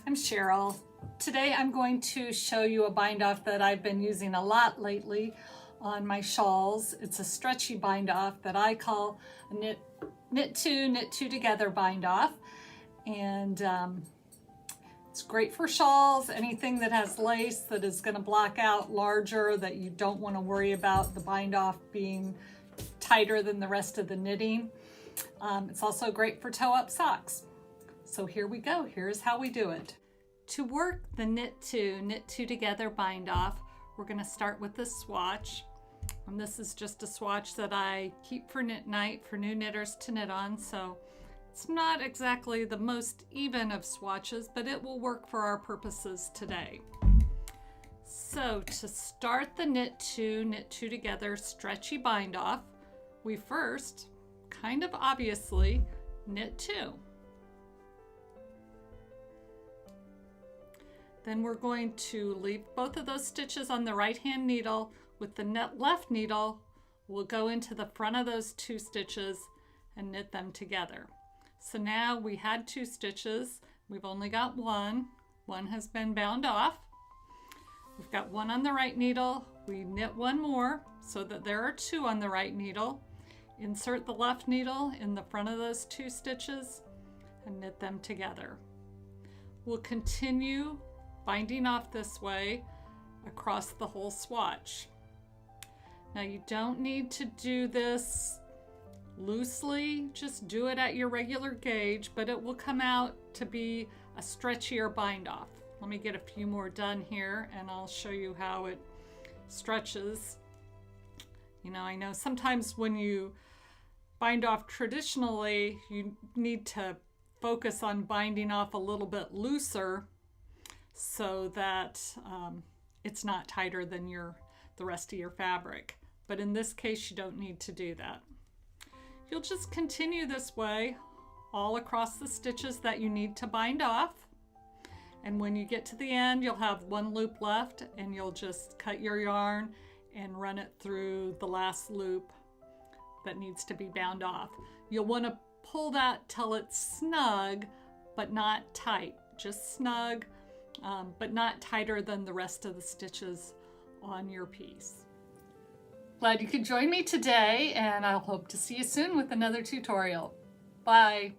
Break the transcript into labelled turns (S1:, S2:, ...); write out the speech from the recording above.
S1: I'm Cheryl. Today I'm going to show you a bind off that I've been using a lot lately on my shawls. It's a stretchy bind off that I call a knit two together bind off. And it's great for shawls, anything that has lace that is going to block out larger, that you don't want to worry about the bind off being tighter than the rest of the knitting. It's also great for toe-up socks. So here we go. Here's how we do it. To work the knit two together bind off, we're going to start with this swatch. And this is just a swatch that I keep for knit night for new knitters to knit on. So it's not exactly the most even of swatches, but it will work for our purposes today. So to start the knit two together stretchy bind off, we first, kind of obviously, knit two. Then we're going to leave both of those stitches on the right hand needle. With the left needle, we'll go into the front of those two stitches and knit them together. So now we had two stitches, we've only got one. One has been bound off. We've got one on the right needle, we knit one more so that there are two on the right needle. Insert the left needle in the front of those two stitches and knit them together. We'll continue binding off this way across the whole swatch. Now you don't need to do this loosely, just do it at your regular gauge, but it will come out to be a stretchier bind off. Let me get a few more done here and I'll show you how it stretches. You know, I know sometimes when you bind off traditionally, you need to focus on binding off a little bit looser so that it's not tighter than the rest of your fabric. But in this case, you don't need to do that. You'll just continue this way all across the stitches that you need to bind off. And when you get to the end, you'll have one loop left and you'll just cut your yarn and run it through the last loop that needs to be bound off. You'll want to pull that till it's snug, but not tight, just snug. But not tighter than the rest of the stitches on your piece. Glad you could join me today, and I'll hope to see you soon with another tutorial. Bye.